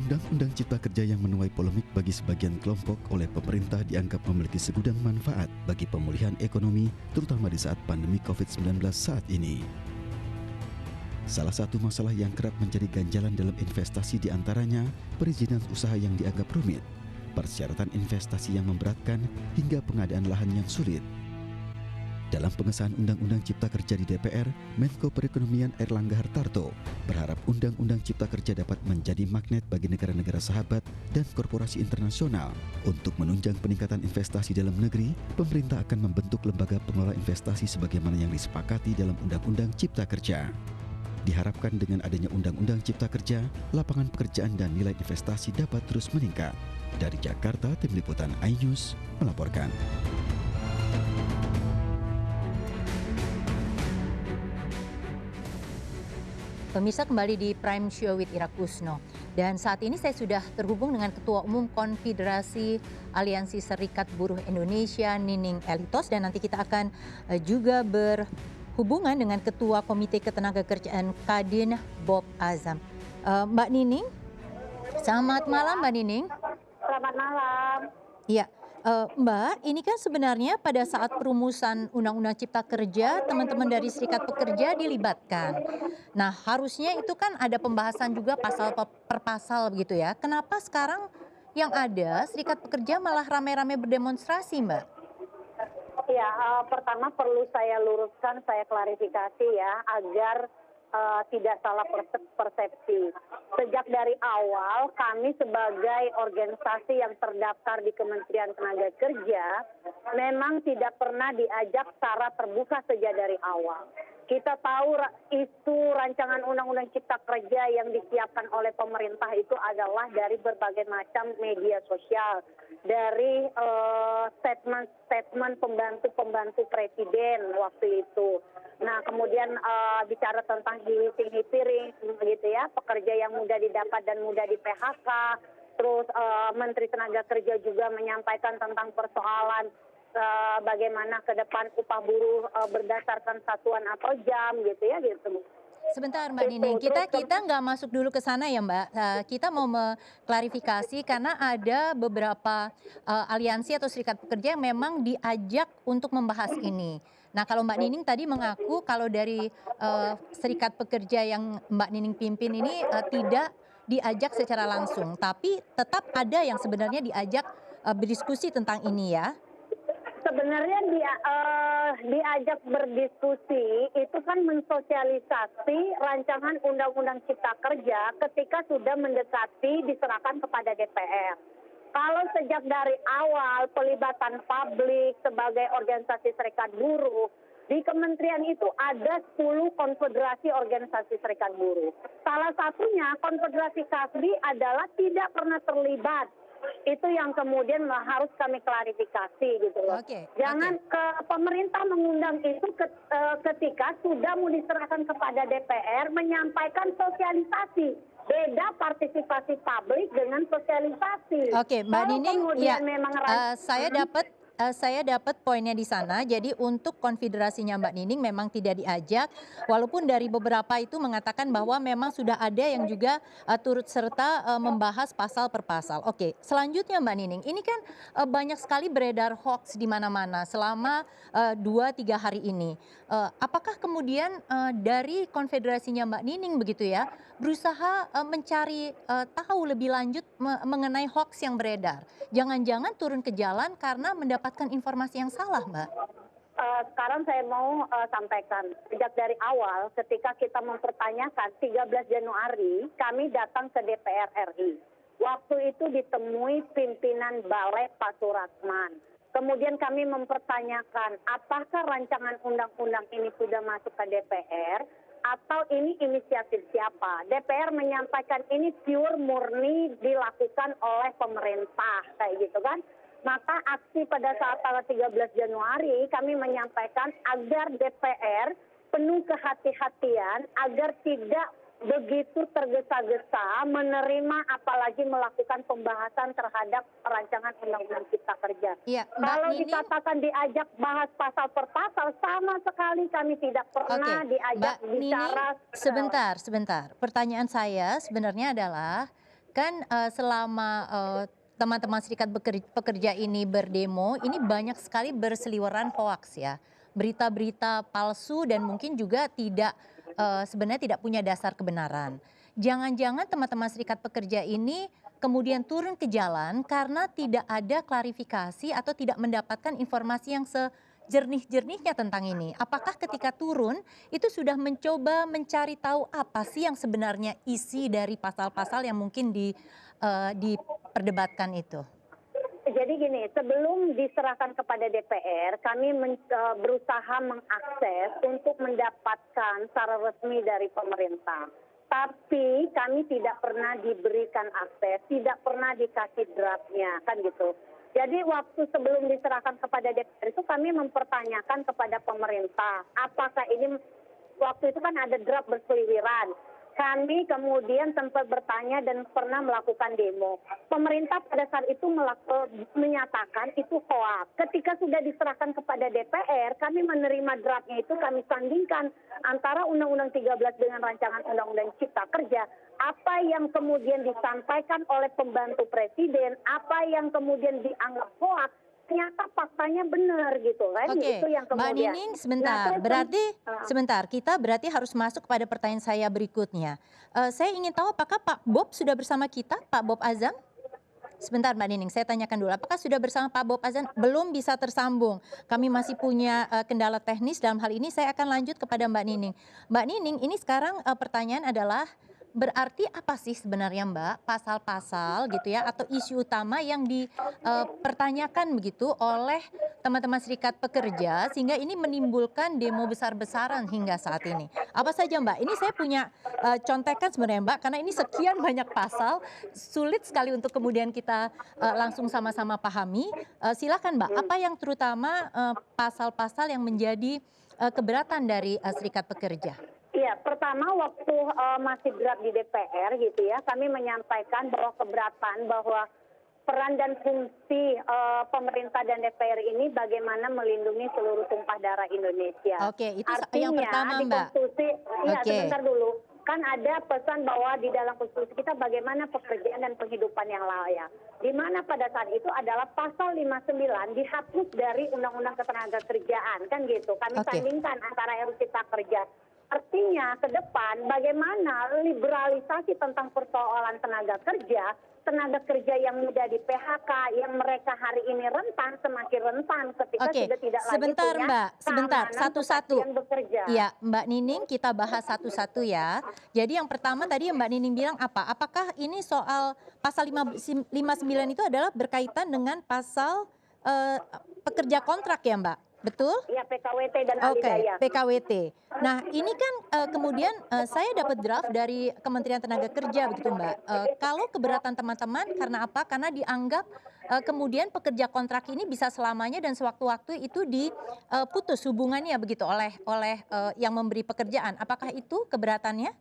Undang-Undang Cipta Kerja yang menuai polemik bagi sebagian kelompok oleh pemerintah dianggap memiliki segudang manfaat bagi pemulihan ekonomi, terutama di saat pandemi COVID-19 saat ini. Salah satu masalah yang kerap menjadi ganjalan dalam investasi diantaranya perizinan usaha yang dianggap rumit, persyaratan investasi yang memberatkan, hingga pengadaan lahan yang sulit. Dalam pengesahan Undang-Undang Cipta Kerja di DPR, Menko Perekonomian Airlangga Hartarto berharap Undang-Undang Cipta Kerja dapat menjadi magnet bagi negara-negara sahabat dan korporasi internasional. Untuk menunjang peningkatan investasi dalam negeri, pemerintah akan membentuk lembaga pengelola investasi sebagaimana yang disepakati dalam Undang-Undang Cipta Kerja. Diharapkan dengan adanya Undang-Undang Cipta Kerja, lapangan pekerjaan dan nilai investasi dapat terus meningkat. Dari Jakarta, Tim Liputan iNews melaporkan. Pemirsa, kembali di Prime Show with Ira Kusno. Dan saat ini saya sudah terhubung dengan Ketua Umum Konfederasi Aliansi Serikat Buruh Indonesia, Nining Elitos. Dan nanti kita akan juga berhubungan dengan Ketua Komite Ketenagakerjaan Kadin, Bob Azam. Mbak Nining, selamat malam Mbak Nining. Selamat malam. Iya. Mbak, ini kan sebenarnya pada saat perumusan Undang-Undang Cipta Kerja, teman-teman dari Serikat Pekerja dilibatkan. Nah, harusnya itu kan ada pembahasan juga pasal per pasal begitu ya. Kenapa sekarang yang ada Serikat Pekerja malah rame-rame berdemonstrasi, Mbak? Ya, pertama perlu saya luruskan, saya klarifikasi ya, agar tidak salah persepsi. Sejak dari awal kami sebagai organisasi yang terdaftar di Kementerian Tenaga Kerja memang tidak pernah diajak secara terbuka sejak dari awal. Kita tahu isu rancangan Undang-Undang Cipta Kerja yang disiapkan oleh pemerintah itu adalah dari berbagai macam media sosial, dari statement pembantu presiden waktu itu. Nah, kemudian bicara tentang hiring gitu ya, pekerja yang mudah didapat dan mudah di PHK. Terus Menteri Tenaga Kerja juga menyampaikan tentang persoalan bagaimana ke depan upah buruh berdasarkan satuan atau jam gitu ya gitu. Sebentar Mbak Nining, kita nggak masuk dulu ke sana ya Mbak. Kita mau mengklarifikasi karena ada beberapa aliansi atau serikat pekerja yang memang diajak untuk membahas ini. Nah, kalau Mbak Nining tadi mengaku kalau dari serikat pekerja yang Mbak Nining pimpin ini tidak diajak secara langsung, tapi tetap ada yang sebenarnya diajak berdiskusi tentang ini ya. Sebenarnya diajak berdiskusi itu kan mensosialisasi rancangan Undang-Undang Cipta Kerja ketika sudah mendekati diserahkan kepada DPR. Kalau sejak dari awal pelibatan publik sebagai organisasi serikat buruh, di kementerian itu ada 10 konfederasi organisasi serikat buruh. Salah satunya Konfederasi Kasbi adalah tidak pernah terlibat. Itu yang kemudian harus kami klarifikasi gitu loh. Jangan ke pemerintah mengundang itu ketika sudah mau diserahkan kepada DPR menyampaikan sosialisasi. Beda partisipasi publik dengan sosialisasi. Oke, Mbak Nining, ya, memang saya dapat poinnya di sana. Jadi untuk konfederasinya Mbak Nining memang tidak diajak, walaupun dari beberapa itu mengatakan bahwa memang sudah ada yang juga turut serta membahas pasal per pasal. Oke, selanjutnya Mbak Nining, ini kan banyak sekali beredar hoax di mana-mana selama 2-3 hari ini. Apakah kemudian dari konfederasinya Mbak Nining begitu ya, berusaha mencari tahu lebih lanjut mengenai hoax yang beredar? Jangan-jangan turun ke jalan karena mendapatkan informasi yang salah, Mbak? Sekarang saya mau sampaikan, sejak dari awal ketika kita mempertanyakan 13 Januari, kami datang ke DPR RI. Waktu itu ditemui pimpinan Balek Pak Suratman. Kemudian kami mempertanyakan apakah rancangan undang-undang ini sudah masuk ke DPR atau ini inisiatif siapa. DPR menyampaikan ini pure murni dilakukan oleh pemerintah kayak gitu kan. Maka aksi pada saat tanggal 13 Januari kami menyampaikan agar DPR penuh kehati-hatian agar tidak begitu tergesa-gesa menerima apalagi melakukan pembahasan terhadap rancangan Undang-Undang Cipta Kerja. Ya, kalau dikatakan diajak bahas pasal per pasal, sama sekali kami tidak pernah diajak Mbak bicara. Nining, sebentar. Pertanyaan saya sebenarnya adalah kan selama teman-teman serikat pekerja ini berdemo, ini banyak sekali berseliweran hoaks ya. Berita-berita palsu dan mungkin juga tidak sebenarnya tidak punya dasar kebenaran. Jangan-jangan teman-teman serikat pekerja ini kemudian turun ke jalan karena tidak ada klarifikasi atau tidak mendapatkan informasi yang sejernih-jernihnya tentang ini. Apakah ketika turun itu sudah mencoba mencari tahu apa sih yang sebenarnya isi dari pasal-pasal yang mungkin diperdebatkan itu? Jadi gini, sebelum diserahkan kepada DPR, kami berusaha mengakses untuk mendapatkan secara resmi dari pemerintah. Tapi kami tidak pernah diberikan akses, tidak pernah dikasih draftnya, kan gitu. Jadi waktu sebelum diserahkan kepada DPR itu kami mempertanyakan kepada pemerintah, apakah ini waktu itu kan ada draft berseliweran. Kami kemudian sempat bertanya dan pernah melakukan demo. Pemerintah pada saat itu menyatakan itu hoax. Ketika sudah diserahkan kepada DPR, kami menerima draftnya itu, kami sandingkan antara Undang-Undang 13 dengan rancangan Undang-Undang Cipta Kerja. Apa yang kemudian disampaikan oleh pembantu presiden, apa yang kemudian dianggap hoax, ternyata faktanya benar gitu kan. Oke, Itu yang Mbak kemudian. Nining sebentar, sebentar kita berarti harus masuk kepada pertanyaan saya berikutnya. Saya ingin tahu apakah Pak Bob sudah bersama kita, Pak Bob Azam? Sebentar Mbak Nining, saya tanyakan dulu. Apakah sudah bersama Pak Bob Azam? Belum bisa tersambung. Kami masih punya kendala teknis dalam hal ini. Saya akan lanjut kepada Mbak Nining. Mbak Nining, ini sekarang pertanyaan adalah berarti apa sih sebenarnya Mbak pasal-pasal gitu ya atau isu utama yang dipertanyakan begitu oleh teman-teman serikat pekerja sehingga ini menimbulkan demo besar-besaran hingga saat ini. Apa saja Mbak? Ini saya punya contekan sebenarnya Mbak karena ini sekian banyak pasal sulit sekali untuk kemudian kita langsung sama-sama pahami. Silakan Mbak, apa yang terutama pasal-pasal yang menjadi keberatan dari serikat pekerja? Iya, pertama waktu masih draft di DPR gitu ya, kami menyampaikan bahwa keberatan bahwa peran dan fungsi pemerintah dan DPR ini bagaimana melindungi seluruh tumpah darah Indonesia. Oke, itu artinya, yang pertama di Mbak. konstitusi, iya Oke. sebentar dulu, kan ada pesan bahwa di dalam konstitusi kita bagaimana pekerjaan dan penghidupan yang layak. Di mana pada saat itu adalah pasal 59 dihapus dari Undang-Undang Ketenagakerjaan, kan gitu. Kami Oke. sandingkan antara RUU Cipta Kerja. Artinya ke depan bagaimana liberalisasi tentang persoalan tenaga kerja yang mudah di PHK, yang mereka hari ini rentan, semakin rentan ketika Oke, sudah tidak lagi sebentar punya Mbak, sebentar, keamanan satu-satu. kepastian bekerja. Iya, Mbak Nining kita bahas satu-satu ya. Jadi yang pertama tadi Mbak Nining bilang apa? Apakah ini soal pasal 59 itu adalah berkaitan dengan pasal pekerja kontrak ya Mbak? Betul? Ya, PKWT dan Oke, alidaya. PKWT. Nah, ini kan kemudian saya dapat draft dari Kementerian Tenaga Kerja begitu Mbak. Kalau keberatan teman-teman karena apa? Karena dianggap kemudian pekerja kontrak ini bisa selamanya dan sewaktu-waktu itu diputus hubungannya begitu oleh yang memberi pekerjaan. Apakah itu keberatannya?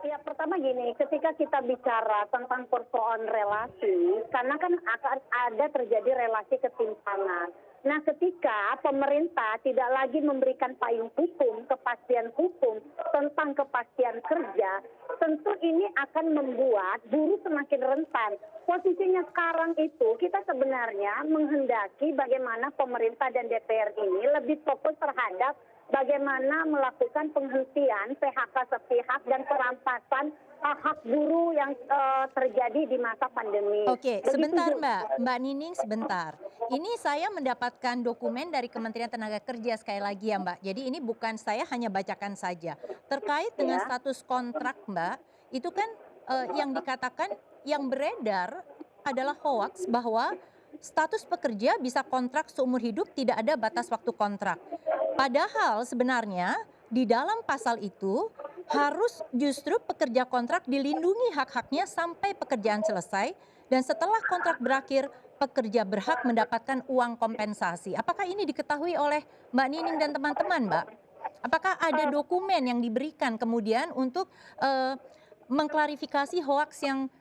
Ya, pertama gini, ketika kita bicara tentang persoalan relasi, karena kan akan ada terjadi relasi ketimpangan. Nah, ketika pemerintah tidak lagi memberikan payung hukum, kepastian hukum tentang kepastian kerja, tentu ini akan membuat buruh semakin rentan. Posisinya sekarang itu kita sebenarnya menghendaki bagaimana pemerintah dan DPR ini lebih fokus terhadap bagaimana melakukan penghentian PHK sepihak dan perampasan hak buruh yang terjadi di masa pandemi. Oke, sebentar Mbak Nining sebentar. Ini saya mendapatkan dokumen dari Kementerian Tenaga Kerja sekali lagi ya Mbak. Jadi ini bukan saya hanya bacakan saja. Terkait dengan status kontrak Mbak, itu kan yang dikatakan yang beredar adalah hoaks bahwa status pekerja bisa kontrak seumur hidup, tidak ada batas waktu kontrak. Padahal sebenarnya di dalam pasal itu harus justru pekerja kontrak dilindungi hak-haknya sampai pekerjaan selesai dan setelah kontrak berakhir pekerja berhak mendapatkan uang kompensasi. Apakah ini diketahui oleh Mbak Nining dan teman-teman, Mbak? Apakah ada dokumen yang diberikan kemudian untuk mengklarifikasi hoaks yang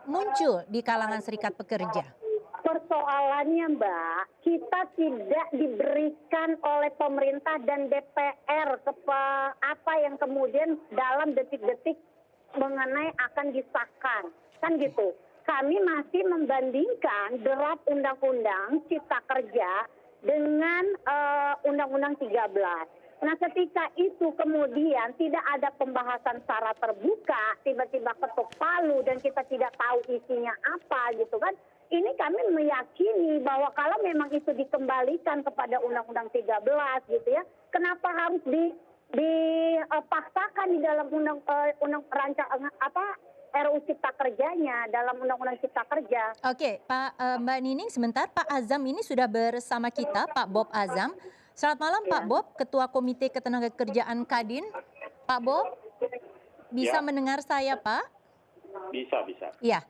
muncul di kalangan serikat pekerja? Persoalannya Mbak, kita tidak diberikan oleh pemerintah dan DPR apa yang kemudian dalam detik-detik mengenai akan disahkan. kan gitu. Kami masih membandingkan draft Undang-Undang Cipta Kerja dengan Undang-Undang 13. Nah, ketika itu kemudian tidak ada pembahasan secara terbuka, tiba-tiba ketuk palu dan kita tidak tahu isinya apa gitu kan. Ini kami meyakini bahwa kalau memang itu dikembalikan kepada Undang-Undang 13 gitu ya, kenapa harus dipaksakan di dalam RUU Cipta Kerjanya, dalam Undang-Undang Cipta Kerja. Oke, Mbak Nining, sebentar. Pak Azam ini sudah bersama kita, Pak Bob Azam. Selamat malam, Pak Bob, Ketua Komite Ketenagakerjaan Kadin. Pak Bob, bisa mendengar saya, Pak? Bisa. Iya.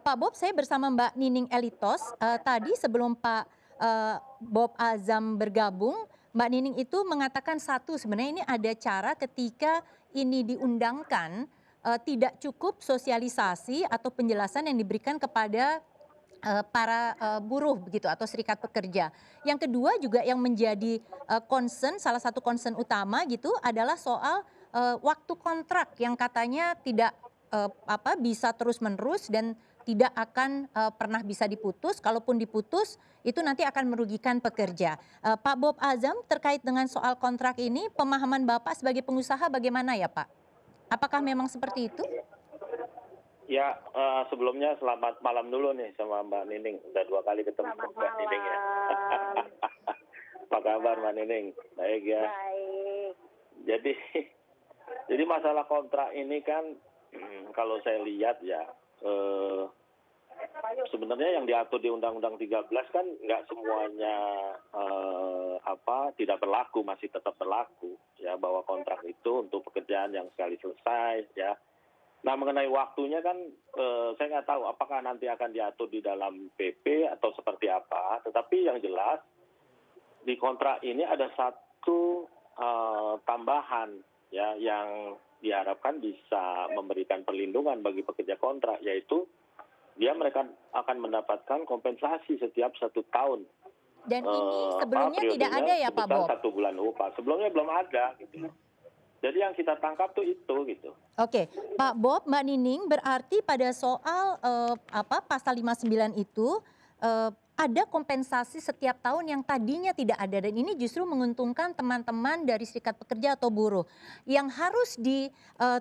Pak Bob, saya bersama Mbak Nining Elitos. Tadi sebelum Pak Bob Azam bergabung, Mbak Nining itu mengatakan sebenarnya ini ada cara ketika ini diundangkan, tidak cukup sosialisasi atau penjelasan yang diberikan kepada para buruh begitu atau serikat pekerja. Yang kedua juga yang menjadi salah satu concern utama gitu adalah soal waktu kontrak yang katanya tidak bisa terus-menerus dan tidak akan pernah bisa diputus. Kalaupun diputus itu nanti akan merugikan pekerja. Pak Bob Azam, terkait dengan soal kontrak ini, pemahaman Bapak sebagai pengusaha bagaimana ya Pak? Apakah memang seperti itu? Ya, sebelumnya selamat malam dulu nih sama Mbak Nining. Udah 2 kali ketemu Mbak Nining ya. Apa kabar Mbak Nining? Baik ya. Baik. Jadi masalah kontrak ini kan kalau saya lihat ya, sebenarnya yang diatur di Undang-Undang 13 kan nggak semuanya tidak berlaku, masih tetap berlaku ya, bahwa kontrak itu untuk pekerjaan yang sekali selesai ya. Nah, mengenai waktunya kan saya nggak tahu apakah nanti akan diatur di dalam PP atau seperti apa, tetapi yang jelas di kontrak ini ada satu tambahan ya yang diharapkan bisa memberikan perlindungan bagi pekerja kontrak, yaitu mereka akan mendapatkan kompensasi setiap 1 tahun. Dan ini sebelumnya tidak ada ya Pak Bob? 1 bulan upah. Sebelumnya belum ada gitu. Jadi yang kita tangkap tuh itu gitu. Oke, Pak Bob, Mbak Nining, berarti pada soal pasal 59 itu ada kompensasi setiap tahun yang tadinya tidak ada, dan ini justru menguntungkan teman-teman dari serikat pekerja atau buruh. Yang harus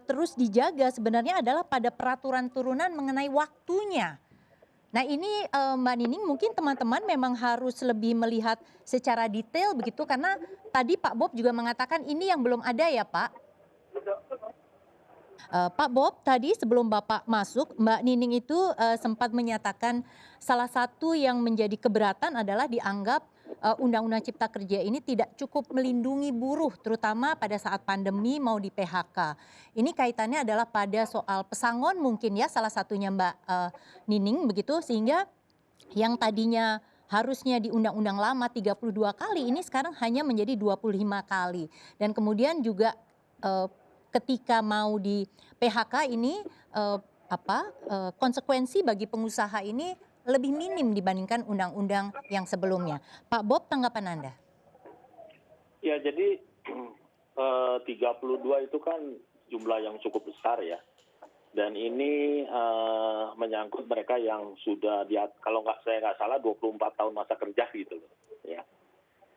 terus dijaga sebenarnya adalah pada peraturan turunan mengenai waktunya. Nah ini Mbak Nining, mungkin teman-teman memang harus lebih melihat secara detail begitu, karena tadi Pak Bob juga mengatakan ini yang belum ada ya Pak. Pak Bob, tadi sebelum Bapak masuk, Mbak Nining itu sempat menyatakan salah satu yang menjadi keberatan adalah dianggap Undang-Undang Cipta Kerja ini tidak cukup melindungi buruh, terutama pada saat pandemi mau di PHK. Ini kaitannya adalah pada soal pesangon mungkin ya, salah satunya Mbak Nining begitu, sehingga yang tadinya harusnya di undang-undang lama 32 kali, ini sekarang hanya menjadi 25 kali. Dan kemudian juga ketika mau di PHK ini konsekuensi bagi pengusaha ini lebih minim dibandingkan undang-undang yang sebelumnya. Pak Bob, tanggapan Anda? Ya, jadi 32 itu kan jumlah yang cukup besar ya. Dan ini menyangkut mereka yang sudah kalau saya nggak salah 24 tahun masa kerja gitu loh. Ya.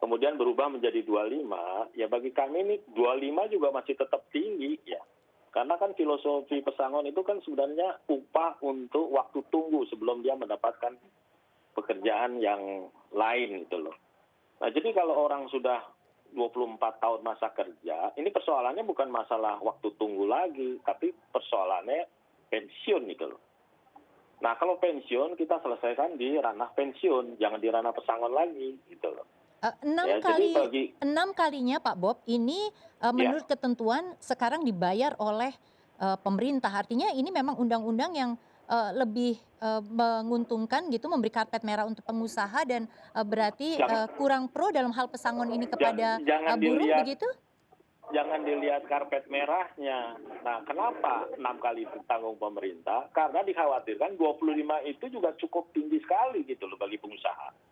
Kemudian berubah menjadi 25, ya bagi kami ini 25 juga masih tetap tinggi ya. Karena kan filosofi pesangon itu kan sebenarnya upah untuk waktu tunggu sebelum dia mendapatkan pekerjaan yang lain gitu loh. Nah jadi kalau orang sudah 24 tahun masa kerja, ini persoalannya bukan masalah waktu tunggu lagi, tapi persoalannya pensiun gitu loh. Nah kalau pensiun kita selesaikan di ranah pensiun, jangan di ranah pesangon lagi gitu loh. 6 kalinya Pak Bob ini menurut ketentuan sekarang dibayar oleh pemerintah. Artinya ini memang undang-undang yang lebih menguntungkan gitu, memberi karpet merah untuk pengusaha, dan berarti kurang pro dalam hal pesangon ini kepada buruh begitu? Jangan dilihat karpet merahnya. Nah kenapa 6 kali ditanggung pemerintah? Karena dikhawatirkan 25 itu juga cukup tinggi sekali gitu loh bagi pengusaha.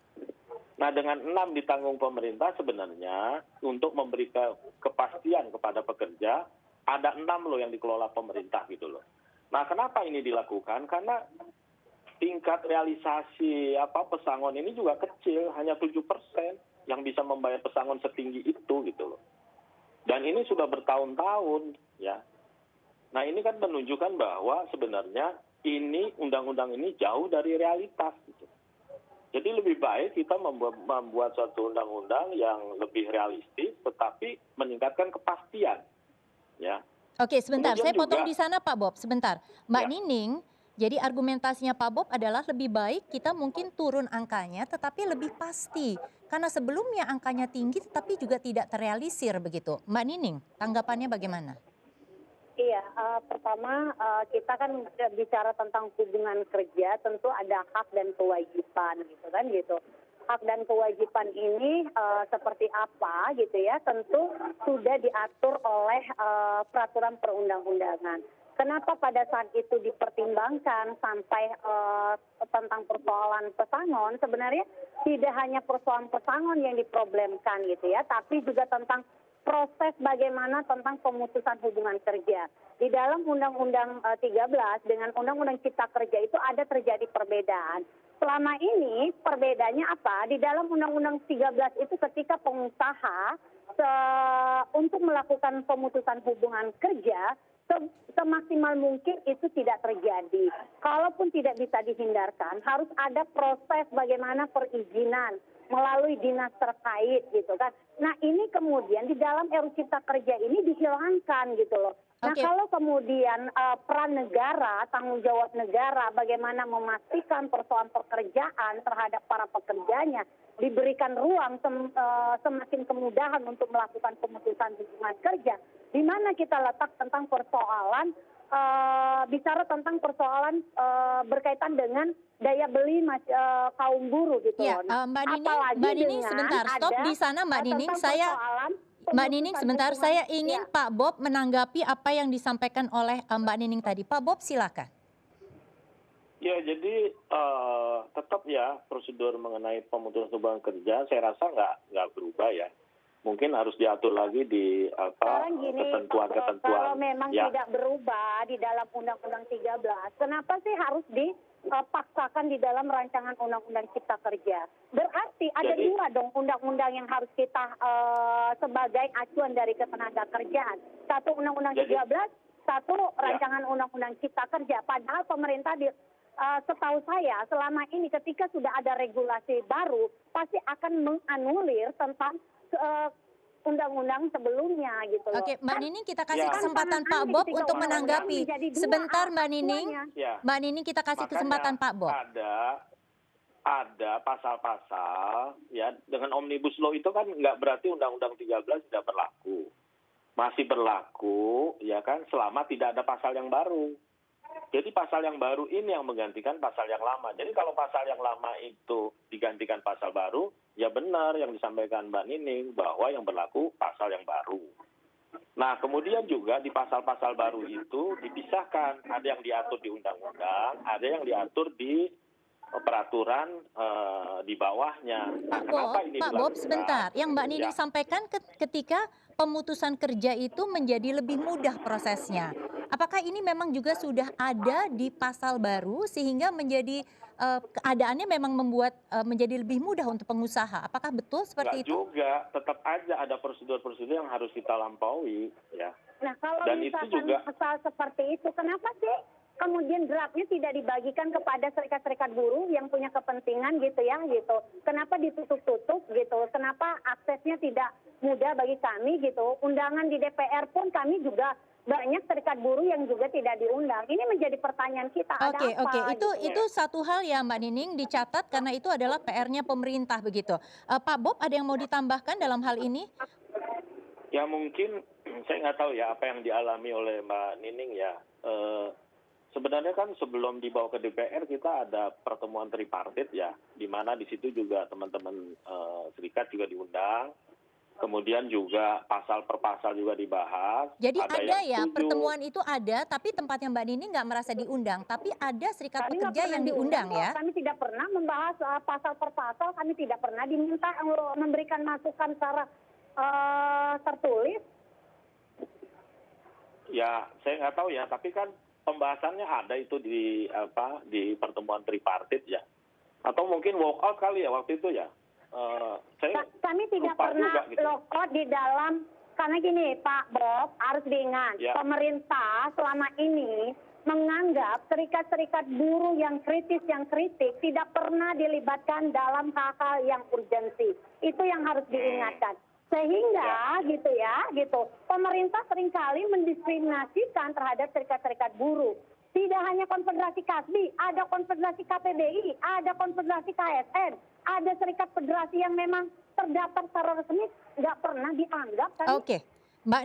Nah dengan 6 ditanggung pemerintah sebenarnya untuk memberi kepastian kepada pekerja, ada 6 loh yang dikelola pemerintah gitu loh. Nah, kenapa ini dilakukan? Karena tingkat realisasi pesangon ini juga kecil, hanya 7% yang bisa membayar pesangon setinggi itu gitu loh. Dan ini sudah bertahun-tahun ya. Nah, ini kan menunjukkan bahwa sebenarnya ini undang-undang ini jauh dari realitas gitu. Jadi lebih baik kita membuat suatu undang-undang yang lebih realistis tetapi meningkatkan kepastian ya. Oke, sebentar, Kemudian saya potong juga di sana Pak Bob, sebentar. Mbak ya, Nining, jadi argumentasinya Pak Bob adalah lebih baik kita mungkin turun angkanya tetapi lebih pasti. Karena sebelumnya angkanya tinggi tetapi juga tidak terrealisir begitu. Mbak Nining, tanggapannya bagaimana? Iya, pertama kita kan bicara tentang hubungan kerja, tentu ada hak dan kewajiban gitu kan gitu. Hak dan kewajiban ini seperti apa gitu ya, tentu sudah diatur oleh peraturan perundang-undangan. Kenapa pada saat itu dipertimbangkan sampai tentang persoalan pesangon, sebenarnya tidak hanya persoalan pesangon yang diproblemkan gitu ya, tapi juga tentang proses bagaimana tentang pemutusan hubungan kerja. Di dalam Undang-Undang 13 dengan Undang-Undang Cipta Kerja itu ada terjadi perbedaan. Selama ini perbedaannya apa? Di dalam Undang-Undang 13 itu ketika pengusaha untuk melakukan pemutusan hubungan kerja, semaksimal mungkin itu tidak terjadi. Kalaupun tidak bisa dihindarkan, harus ada proses bagaimana perizinan melalui dinas terkait gitu kan. Nah ini kemudian di dalam RUU Cipta Kerja ini dihilangkan gitu loh. Nah kalau kemudian peran negara, tanggung jawab negara bagaimana memastikan persoalan pekerjaan terhadap para pekerjanya diberikan ruang semakin kemudahan untuk melakukan pemutusan hubungan kerja, di mana kita letak tentang persoalan bicara tentang persoalan berkaitan dengan daya beli kaum buruh gitu Ya, loh. Nah, Mbak Nining sebentar, stop di sana Mbak Nining. Mbak Nining sebentar, saya ingin Pak Bob menanggapi apa yang disampaikan oleh Mbak Nining tadi. Pak Bob silakan. ya jadi tetap ya prosedur mengenai pemutusan hubungan kerja saya rasa nggak berubah ya. Mungkin harus diatur lagi di ketentuan-ketentuan. Kalau memang ya. tidak berubah di dalam Undang-Undang 13, kenapa sih harus dipaksakan di dalam rancangan Undang-Undang Cipta Kerja? Berarti ada dua dong undang-undang yang harus kita sebagai acuan dari ketenaga kerjaan. Satu Undang-Undang 13, satu rancangan Undang-Undang Cipta Kerja. Padahal pemerintah setahu saya selama ini ketika sudah ada regulasi baru pasti akan menganulir tentang undang-undang sebelumnya gitu loh. Oke, Mbak Nining kita kasih kesempatan Pak Bob untuk menanggapi. Sebentar Mbak Nining. Mbak Nining kita kasih kesempatan Pak Bob. Ada pasal-pasal ya dengan Omnibus Law itu kan nggak berarti Undang-Undang 13 tidak berlaku. Masih berlaku ya kan selama tidak ada pasal yang baru. Jadi pasal yang baru ini yang menggantikan pasal yang lama. Jadi kalau pasal yang lama itu digantikan pasal baru, ya benar yang disampaikan Mbak Nining bahwa yang berlaku pasal yang baru. Nah, kemudian juga di pasal-pasal baru itu dipisahkan. Ada yang diatur di undang-undang, ada yang diatur di peraturan di bawahnya. Nah, Pak Bob sebentar. Yang Mbak Nining sampaikan ketika pemutusan kerja itu menjadi lebih mudah prosesnya. Apakah ini memang juga sudah ada di pasal baru sehingga menjadi keadaannya memang membuat menjadi lebih mudah untuk pengusaha? Apakah betul seperti itu? Juga, tetap aja ada prosedur-prosedur yang harus kita lampaui, ya. Nah, kalau dan misalkan itu juga pasal seperti itu, kenapa sih kemudian draftnya tidak dibagikan kepada serikat-serikat buruh yang punya kepentingan gitu ya, gitu? Kenapa ditutup-tutup gitu? Kenapa aksesnya tidak mudah bagi kami gitu? Undangan di DPR pun kami juga banyak serikat buruh yang juga tidak diundang. Ini menjadi pertanyaan kita. Oke. Itu satu hal ya Mbak Nining dicatat karena itu adalah PR-nya pemerintah begitu. Pak Bob ada yang mau ditambahkan dalam hal ini? Ya mungkin saya nggak tahu ya apa yang dialami oleh Mbak Nining ya. Sebenarnya kan sebelum dibawa ke DPR kita ada pertemuan tripartit ya, di mana di situ juga teman-teman serikat juga diundang. Kemudian juga pasal per pasal juga dibahas. Jadi ada ya pertemuan itu ada, tapi tempatnya Mbak Nining nggak merasa diundang, tapi ada serikat pekerja yang diundang ya? Kami tidak pernah membahas pasal per pasal, kami tidak pernah diminta memberikan masukan secara tertulis. Ya saya nggak tahu ya, tapi kan pembahasannya ada itu di pertemuan tripartit ya, atau mungkin walk out kali ya waktu itu ya. Kami tidak lupa pernah juga gitu. lockout di dalam, karena gini Pak Bob, harus diingat, Ya. pemerintah selama ini menganggap serikat-serikat buruh yang kritis, yang kritik tidak pernah dilibatkan dalam hal-hal yang urgensi. Itu yang harus diingatkan. Sehingga gitu, pemerintah seringkali mendiskriminasikan terhadap serikat-serikat buruh. Tidak hanya konfederasi KASBI, ada konfederasi KPBI, ada konfederasi KSN, ada serikat federasi yang memang terdaftar secara resmi, nggak pernah dianggap. Oke. Mbak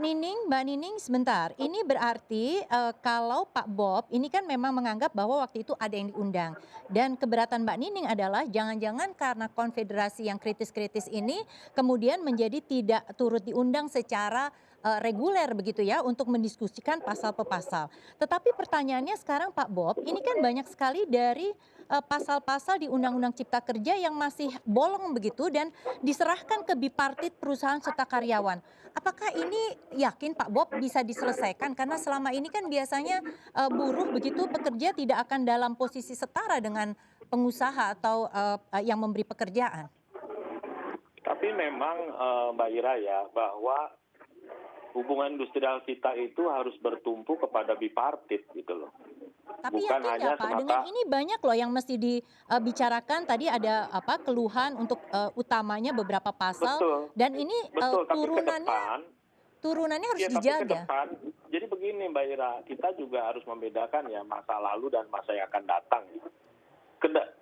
Nining sebentar. Ini berarti kalau Pak Bob ini kan memang menganggap bahwa waktu itu ada yang diundang. Dan keberatan Mbak Nining adalah jangan-jangan karena konfederasi yang kritis-kritis ini kemudian menjadi tidak turut diundang secara reguler begitu ya untuk mendiskusikan pasal per pasal. Tetapi pertanyaannya sekarang Pak Bob, ini kan banyak sekali dari pasal-pasal di Undang-Undang Cipta Kerja yang masih bolong begitu dan diserahkan ke bipartit perusahaan serta karyawan. Apakah ini yakin Pak Bob bisa diselesaikan? Karena selama ini kan biasanya buruh begitu pekerja tidak akan dalam posisi setara dengan pengusaha atau yang memberi pekerjaan. Tapi memang Mbak Ira ya, bahwa hubungan industrial kita itu harus bertumpu kepada bipartit gitu loh. Tapi Bukan yakin hanya nggak Pak, semata dengan ini banyak loh yang mesti dibicarakan. Tadi ada keluhan untuk utamanya beberapa pasal. betul, Dan ini betul. Tapi ke turunannya harus ya, tapi ke dijaga. depan, jadi begini Mbak Ira, kita juga harus membedakan ya masa lalu dan masa yang akan datang.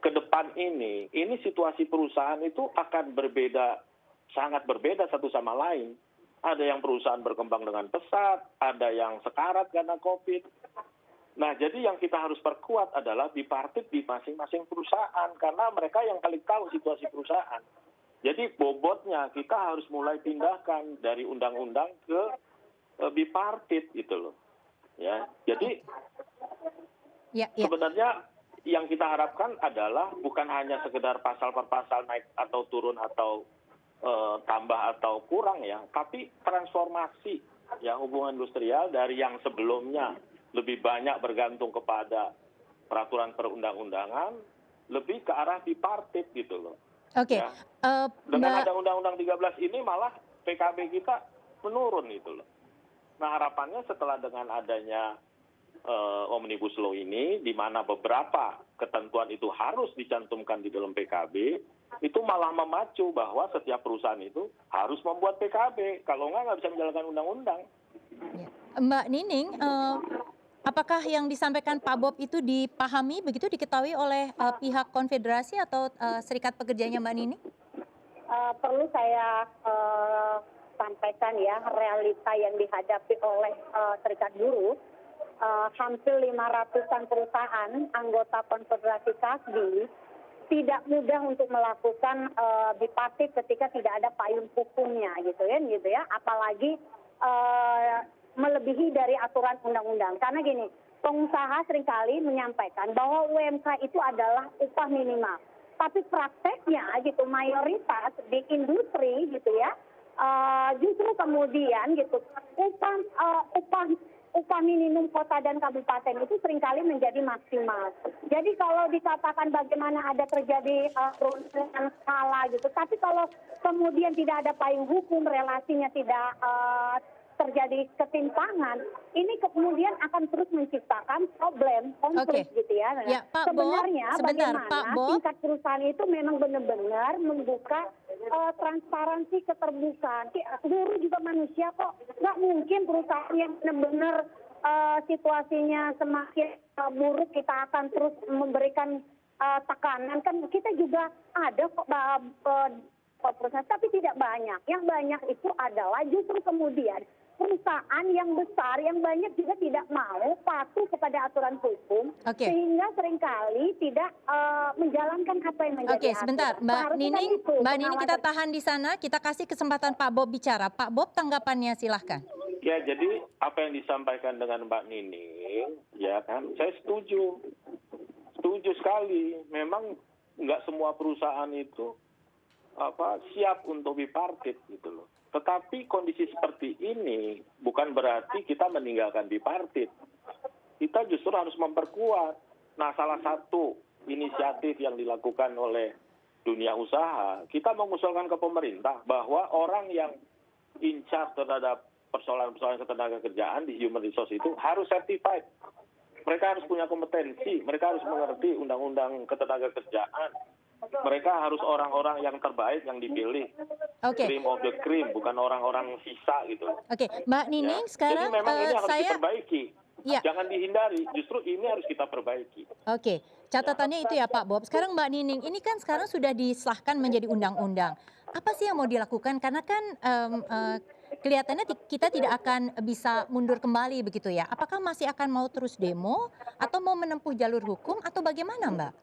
Ke depan ini situasi perusahaan itu akan berbeda, sangat berbeda satu sama lain. Ada yang perusahaan berkembang dengan pesat, ada yang sekarat karena COVID. Nah, jadi yang kita harus perkuat adalah bipartit di masing-masing perusahaan, karena mereka yang paling tahu situasi perusahaan. Jadi bobotnya kita harus mulai pindahkan dari undang-undang ke bipartit gitu loh. Ya, jadi sebenarnya yang kita harapkan adalah bukan hanya sekedar pasal per pasal naik atau turun atau tambah atau kurang ya, tapi transformasi ya hubungan industrial dari yang sebelumnya lebih banyak bergantung kepada peraturan perundang-undangan, lebih ke arah bipartit gitu loh. Oke. Ya. Dengan ada Undang-Undang 13 ini malah PKB kita menurun gitu loh. Nah harapannya setelah dengan adanya Omnibus Law ini, di mana beberapa ketentuan itu harus dicantumkan di dalam PKB, itu malah memacu bahwa setiap perusahaan itu harus membuat PKB. Kalau nggak bisa menjalankan undang-undang. Mbak Nining, apakah yang disampaikan Pak Bob itu dipahami begitu, diketahui oleh pihak konfederasi atau serikat pekerjanya Mbak Nining? Perlu saya sampaikan ya, realita yang dihadapi oleh serikat buruh. Hampir 500-an perusahaan anggota konfederasi KASBI tidak mudah untuk melakukan bipartit ketika tidak ada payung hukumnya gitu ya, apalagi melebihi dari aturan undang-undang. Karena gini, pengusaha seringkali menyampaikan bahwa UMK itu adalah upah minimal, tapi prakteknya gitu mayoritas di industri gitu ya, justru kemudian gitu upah minimum kota dan kabupaten itu seringkali menjadi maksimal. Jadi kalau dikatakan bagaimana ada terjadi perubahan skala gitu, tapi kalau kemudian tidak ada payung hukum, relasinya tidak terjadi ketimpangan, ini kemudian akan terus menciptakan problem, konflik gitu ya. Ya, Pak Sebenarnya Bob, sebentar, bagaimana Pak Bob. tingkat perusahaan itu memang benar-benar membuka transparansi, keterbukaan. Buruh juga manusia kok. Nggak mungkin perusahaan yang benar-benar situasinya semakin buruk kita akan terus memberikan tekanan. Kan kita juga ada kok perusahaan, tapi tidak banyak. Yang banyak itu adalah justru kemudian perusahaan yang besar, yang banyak juga tidak mau patuh kepada aturan hukum, sehingga seringkali tidak menjalankan apa yang menjadi aturan. Sebentar, Mbak Nining kita tahan di sana, kita kasih kesempatan Pak Bob bicara. Pak Bob, tanggapannya silahkan. Ya, jadi apa yang disampaikan dengan Mbak Nining, ya kan, saya setuju sekali. Memang nggak semua perusahaan itu siap untuk bipartit gitu loh. Tetapi kondisi seperti ini bukan berarti kita meninggalkan bipartit. kita justru harus memperkuat. Nah, salah satu inisiatif yang dilakukan oleh dunia usaha, kita mengusulkan ke pemerintah bahwa orang yang in charge terhadap persoalan-persoalan ketenaga kerjaan di human resource itu harus certified. Mereka harus punya kompetensi, mereka harus mengerti undang-undang ketenaga kerjaan. Mereka harus orang-orang yang terbaik yang dipilih. Cream of the cream, bukan orang-orang sisa gitu. Mbak Nining, sekarang jadi memang ini harus saya diperbaiki. Ya. Jangan dihindari, justru ini harus kita perbaiki. Catatannya itu ya Pak Bob. Sekarang Mbak Nining, ini kan sekarang sudah disahkan menjadi undang-undang. Apa sih yang mau dilakukan? Karena kan kelihatannya kita tidak akan bisa mundur kembali begitu ya. Apakah masih akan mau terus demo atau mau menempuh jalur hukum atau bagaimana Mbak?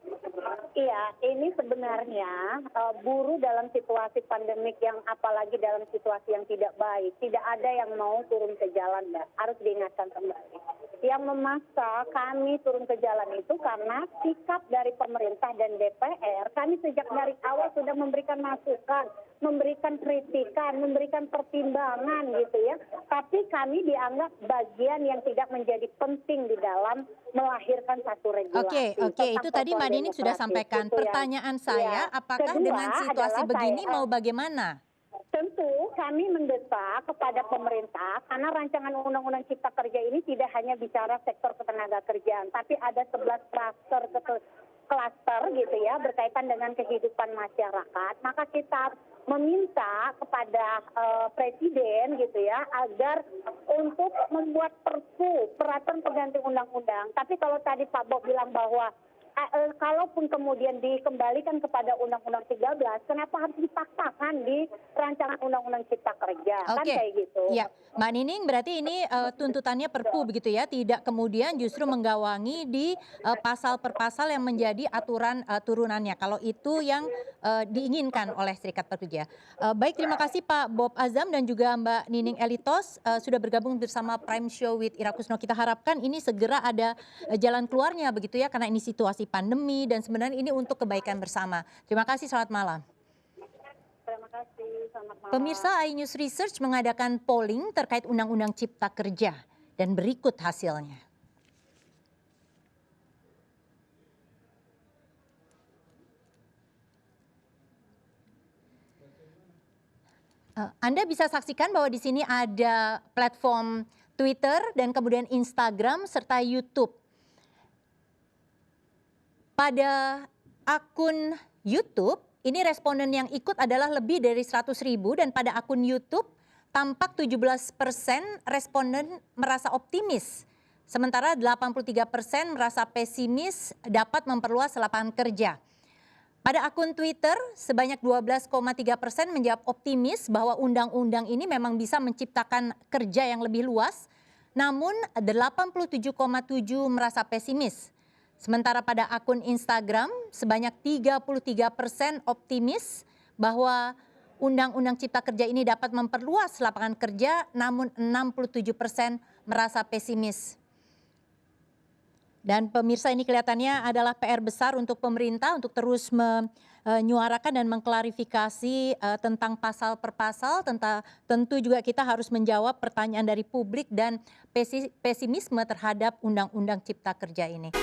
Iya, ini sebenarnya buruh dalam situasi pandemik yang apalagi dalam situasi yang tidak baik. Tidak ada yang mau turun ke jalan, Mbak. Harus diingatkan kembali. Yang memaksa kami turun ke jalan itu karena sikap dari pemerintah dan DPR. Kami sejak dari awal sudah memberikan masukan, memberikan kritikan, memberikan pertimbangan gitu ya. Tapi kami dianggap bagian yang tidak menjadi penting di dalam melahirkan satu regulasi. Oke, itu tadi Mbak Nining sudah sampaikan. Pertanyaan saya, apakah dengan situasi begini mau bagaimana? Tentu kami mendesak kepada pemerintah karena rancangan Undang-Undang Cipta Kerja ini tidak hanya bicara sektor ketenaga kerjaan, tapi ada 11 klaster gitu ya berkaitan dengan kehidupan masyarakat. Maka kita meminta kepada Presiden gitu ya agar untuk membuat perpu peraturan pengganti undang-undang. Tapi kalau tadi Pak Bob bilang bahwa kalaupun kemudian dikembalikan kepada Undang-Undang 13, kenapa harus dipaksakan di rancangan Undang-Undang Cipta Kerja? Kan kayak gitu. Ya, Mbak Nining berarti ini tuntutannya perpu begitu ya, tidak kemudian justru menggawangi di pasal per pasal yang menjadi aturan turunannya. Kalau itu yang diinginkan oleh Serikat Pekerja. Baik, terima kasih Pak Bob Azam dan juga Mbak Nining Elitos sudah bergabung bersama Prime Show with Ira Kusno. Kita harapkan ini segera ada jalan keluarnya begitu ya, karena ini situasi pandemi dan sebenarnya ini untuk kebaikan bersama. Terima kasih, selamat malam. Terima kasih, selamat malam. Pemirsa, iNews Research mengadakan polling terkait Undang-Undang Cipta Kerja dan berikut hasilnya. Anda bisa saksikan bahwa di sini ada platform Twitter dan kemudian Instagram serta YouTube. Pada akun YouTube, ini responden yang ikut adalah lebih dari 100.000 dan pada akun YouTube tampak 17% responden merasa optimis. Sementara 83% merasa pesimis dapat memperluas lapangan kerja. Pada akun Twitter, sebanyak 12,3% menjawab optimis bahwa undang-undang ini memang bisa menciptakan kerja yang lebih luas, namun 87,7% merasa pesimis. Sementara pada akun Instagram, sebanyak 33% optimis bahwa Undang-Undang Cipta Kerja ini dapat memperluas lapangan kerja, namun 67% merasa pesimis. Dan pemirsa, ini kelihatannya adalah PR besar untuk pemerintah untuk terus menyuarakan dan mengklarifikasi tentang pasal per pasal. Tentu juga kita harus menjawab pertanyaan dari publik dan pesimisme terhadap Undang-Undang Cipta Kerja ini.